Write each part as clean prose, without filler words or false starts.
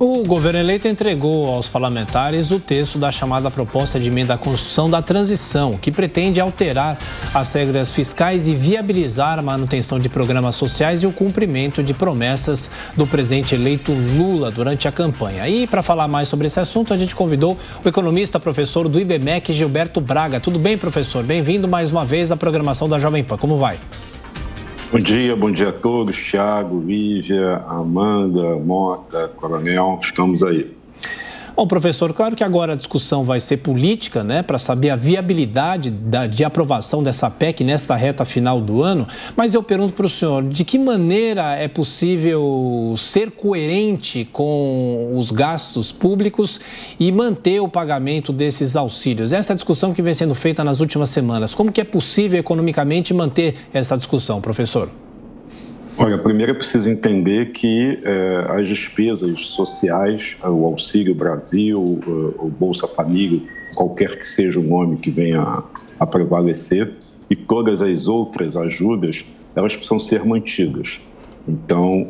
O governo eleito entregou aos parlamentares o texto da chamada proposta de emenda à Constituição da Transição, que pretende alterar as regras fiscais e viabilizar a manutenção de programas sociais e o cumprimento de promessas do presidente eleito Lula durante a campanha. E para falar mais sobre esse assunto, a gente convidou o economista, professor do IBMEC, Gilberto Braga. Tudo bem, professor? Bem-vindo mais uma vez à programação da Jovem Pan. Como vai? Bom dia a todos, Thiago, Lívia, Amanda, Mota, Coronel, estamos aí. Bom, professor, claro que agora a discussão vai ser política, né, para saber a viabilidade de aprovação dessa PEC nesta reta final do ano, mas eu pergunto para o senhor, de que maneira é possível ser coerente com os gastos públicos e manter o pagamento desses auxílios? Essa é a discussão que vem sendo feita nas últimas semanas. Como que é possível economicamente manter essa discussão, professor? Olha, primeiro é preciso entender que as despesas sociais, o Auxílio Brasil, o Bolsa Família, qualquer que seja o nome que venha a prevalecer, e todas as outras ajudas, elas precisam ser mantidas. Então,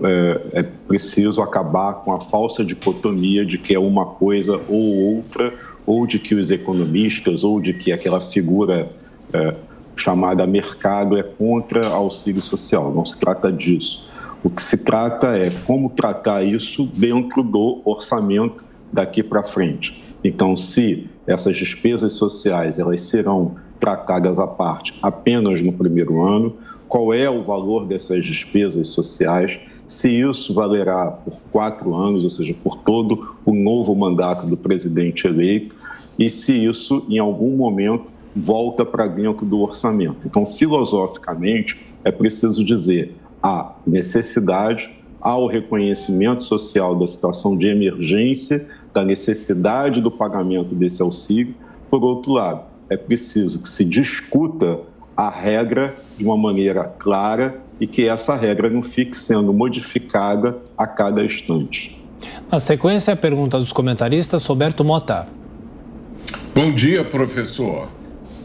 é preciso acabar com a falsa dicotomia de que é uma coisa ou outra, ou de que os economistas, ou de que aquela figura chamada mercado é contra auxílio social. Não se trata disso. O que se trata é como tratar isso dentro do orçamento daqui para frente. Então, se essas despesas sociais elas serão tratadas à parte apenas no primeiro ano, qual é o valor dessas despesas sociais, se isso valerá por 4 anos, ou seja, por todo o novo mandato do presidente eleito, e se isso, em algum momento, volta para dentro do orçamento. Então, filosoficamente, é preciso dizer a necessidade, ao reconhecimento social da situação de emergência, da necessidade do pagamento desse auxílio. Por outro lado, é preciso que se discuta a regra de uma maneira clara e que essa regra não fique sendo modificada a cada instante. Na sequência, a pergunta dos comentaristas, Roberto Mota. Bom dia, professor.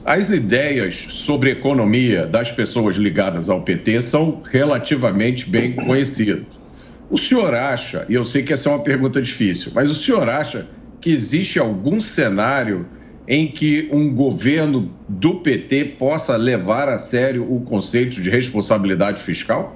As ideias sobre economia das pessoas ligadas ao PT são relativamente bem conhecidas. O senhor acha, e eu sei que essa é uma pergunta difícil, mas o senhor acha que existe algum cenário em que um governo do PT possa levar a sério o conceito de responsabilidade fiscal?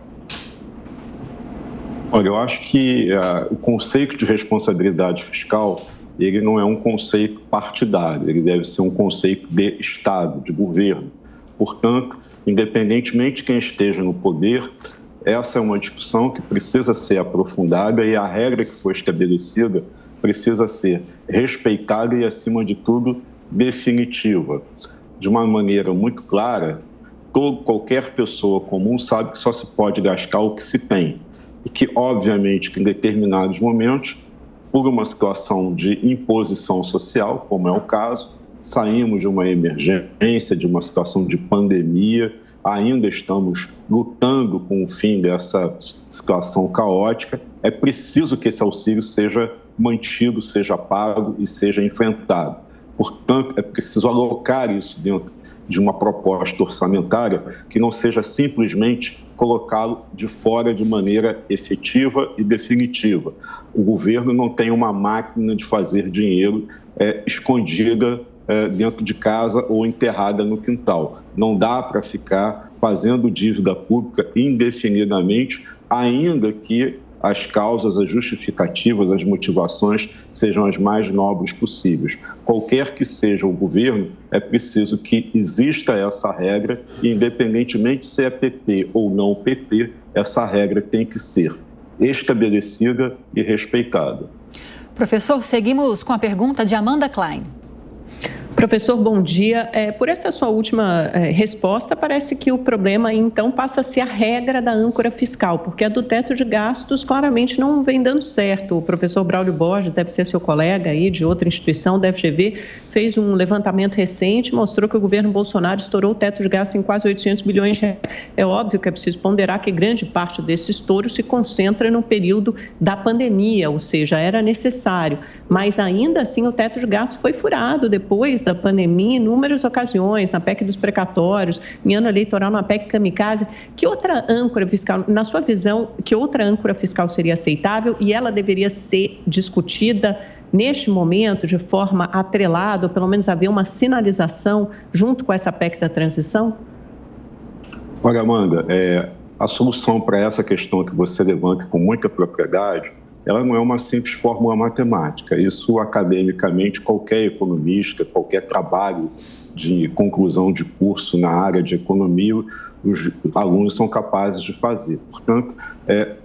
Olha, eu acho que o conceito de responsabilidade fiscal ele não é um conceito partidário, ele deve ser um conceito de Estado, de governo. Portanto, independentemente de quem esteja no poder, essa é uma discussão que precisa ser aprofundada e a regra que foi estabelecida precisa ser respeitada e, acima de tudo, definitiva. De uma maneira muito clara, qualquer pessoa comum sabe que só se pode gastar o que se tem e que, obviamente, que em determinados momentos, por uma situação de imposição social, como é o caso, saímos de uma emergência, de uma situação de pandemia, ainda estamos lutando com o fim dessa situação caótica, é preciso que esse auxílio seja mantido, seja pago e seja enfrentado. Portanto, é preciso alocar isso dentro de uma proposta orçamentária que não seja simplesmente colocá-lo de fora de maneira efetiva e definitiva. O governo não tem uma máquina de fazer dinheiro escondida dentro de casa ou enterrada no quintal. Não dá para ficar fazendo dívida pública indefinidamente, ainda que as causas, as justificativas, as motivações sejam as mais nobres possíveis. Qualquer que seja o governo, é preciso que exista essa regra e, independentemente se é PT ou não PT, essa regra tem que ser estabelecida e respeitada. Professor, seguimos com a pergunta de Amanda Klein. Professor, bom dia. Por essa sua última resposta, parece que o problema, então, passa a ser a regra da âncora fiscal, porque a do teto de gastos claramente não vem dando certo. O professor Braulio Borges, deve ser seu colega aí de outra instituição, da FGV, fez um levantamento recente, mostrou que o governo Bolsonaro estourou o teto de gastos em quase 800 bilhões de reais. É óbvio que é preciso ponderar que grande parte desse estouro se concentra no período da pandemia, ou seja, era necessário. Mas ainda assim o teto de gastos foi furado depois desde a pandemia, em inúmeras ocasiões, na PEC dos precatórios, em ano eleitoral, na PEC kamikaze. Que outra âncora fiscal, na sua visão, que outra âncora fiscal seria aceitável e ela deveria ser discutida neste momento de forma atrelada, ou pelo menos haver uma sinalização junto com essa PEC da transição? Olha, Amanda, a solução para essa questão que você levanta com muita propriedade, ela não é uma simples fórmula matemática. Isso, academicamente, qualquer economista, qualquer trabalho de conclusão de curso na área de economia, os alunos são capazes de fazer. Portanto,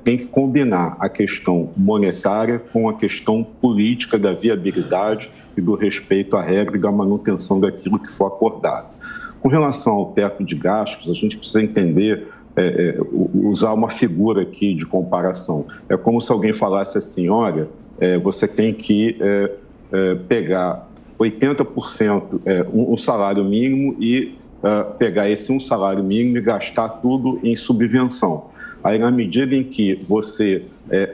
tem que combinar a questão monetária com a questão política da viabilidade e do respeito à regra e da manutenção daquilo que for acordado. Com relação ao teto de gastos, a gente precisa entender, usar uma figura aqui de comparação. É como se alguém falasse assim, olha, você tem que pegar 80% um salário mínimo e pegar esse um salário mínimo e gastar tudo em subvenção. Aí, na medida em que você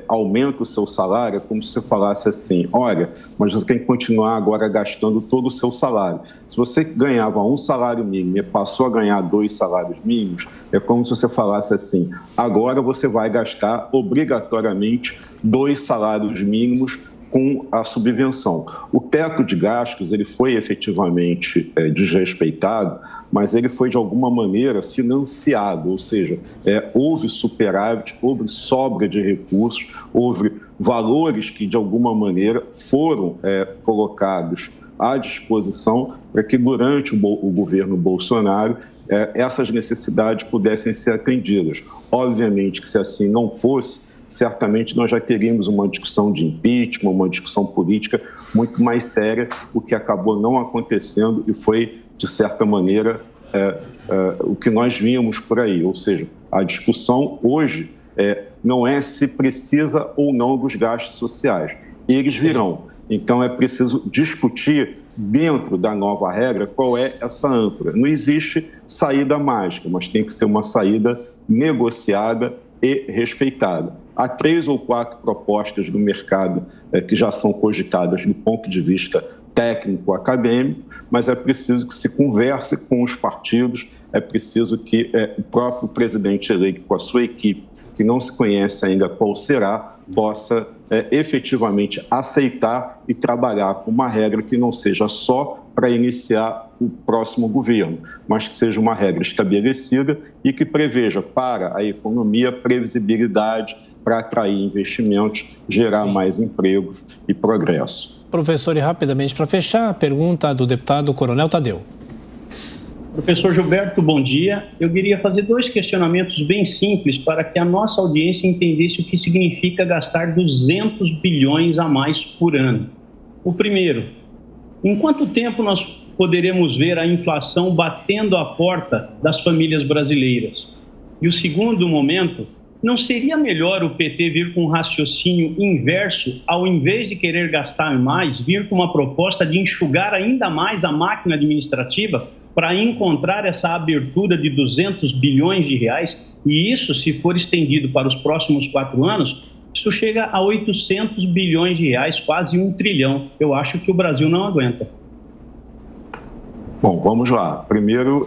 aumenta o seu salário, é como se você falasse assim, olha, mas você tem que continuar agora gastando todo o seu salário. Se você ganhava um salário mínimo e passou a ganhar 2 salários mínimos, é como se você falasse assim, agora você vai gastar obrigatoriamente 2 salários mínimos com a subvenção. O teto de gastos ele foi efetivamente desrespeitado, mas ele foi de alguma maneira financiado, ou seja, houve superávit, houve sobra de recursos, houve valores que de alguma maneira foram colocados à disposição para que durante o governo Bolsonaro essas necessidades pudessem ser atendidas. Obviamente que se assim não fosse, certamente nós já teríamos uma discussão de impeachment, uma discussão política muito mais séria, o que acabou não acontecendo e foi, de certa maneira, o que nós vimos por aí. Ou seja, a discussão hoje não é se precisa ou não dos gastos sociais. Eles virão. Então, é preciso discutir dentro da nova regra qual é essa âncora. Não existe saída mágica, mas tem que ser uma saída negociada e respeitada. Há 3 ou 4 propostas do mercado que já são cogitadas do ponto de vista técnico, acadêmico, mas é preciso que se converse com os partidos, é preciso que o próprio presidente eleito com a sua equipe, que não se conhece ainda qual será, possa efetivamente aceitar e trabalhar com uma regra que não seja só para iniciar o próximo governo, mas que seja uma regra estabelecida e que preveja para a economia previsibilidade, para atrair investimentos, gerar mais empregos e progresso. Professor, e rapidamente para fechar, a pergunta do deputado Coronel Tadeu. Professor Gilberto, bom dia. Eu queria fazer 2 questionamentos bem simples para que a nossa audiência entendesse o que significa gastar 200 bilhões a mais por ano. O primeiro, em quanto tempo nós poderemos ver a inflação batendo a porta das famílias brasileiras? E o segundo momento, não seria melhor o PT vir com um raciocínio inverso, ao invés de querer gastar mais, vir com uma proposta de enxugar ainda mais a máquina administrativa para encontrar essa abertura de 200 bilhões de reais? E isso, se for estendido para os próximos 4 anos, isso chega a 800 bilhões de reais, quase 1 trilhão. Eu acho que o Brasil não aguenta. Bom, vamos lá. Primeiro,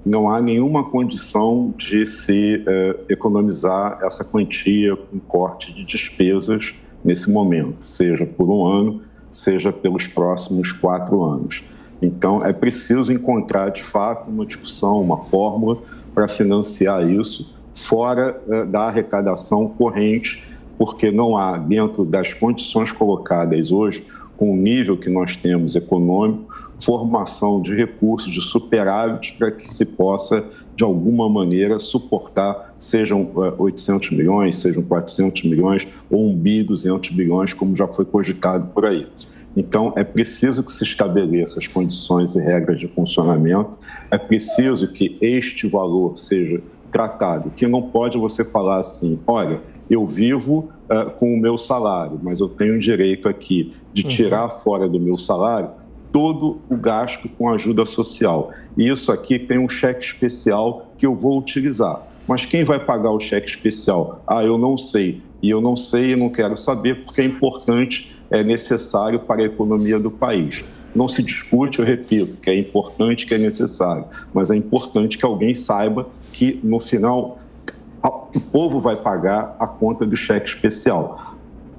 não há nenhuma condição de se economizar essa quantia com corte de despesas nesse momento, seja por 1 ano, seja pelos próximos 4 anos. Então, é preciso encontrar, de fato, uma discussão, uma fórmula para financiar isso fora da arrecadação corrente, porque não há, dentro das condições colocadas hoje, com o nível que nós temos econômico, formação de recursos, de superávit, para que se possa, de alguma maneira, suportar, sejam 800 milhões, sejam 400 milhões, ou 1 bi, 200 bilhões, como já foi cogitado por aí. Então, é preciso que se estabeleça as condições e regras de funcionamento, é preciso que este valor seja tratado, que não pode você falar assim, olha, eu vivo com o meu salário, mas eu tenho direito aqui de tirar fora do meu salário todo o gasto com ajuda social. E isso aqui tem um cheque especial que eu vou utilizar. Mas quem vai pagar o cheque especial? Ah, eu não sei. E eu não sei e não quero saber porque é importante, é necessário para a economia do país. não se discute, eu repito, que é importante, que é necessário, mas é importante que alguém saiba que, no final, o povo vai pagar a conta do cheque especial.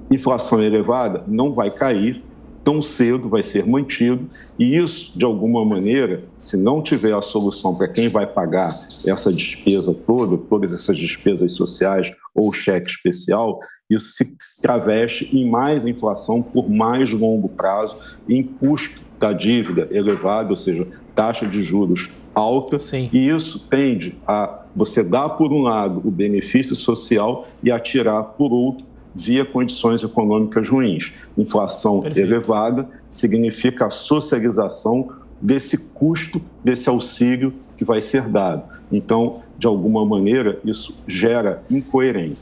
Inflação elevada não vai cair tão cedo, vai ser mantido, e isso, de alguma maneira, se não tiver a solução para quem vai pagar essa despesa toda, todas essas despesas sociais ou cheque especial, isso se traveste em mais inflação por mais longo prazo, em custo da dívida elevado, ou seja, taxa de juros alta. Sim. E isso tende a você dar, por um lado, o benefício social e atirar, por outro, via condições econômicas ruins. Inflação elevada significa a socialização desse custo, desse auxílio que vai ser dado. Então, de alguma maneira, isso gera incoerência.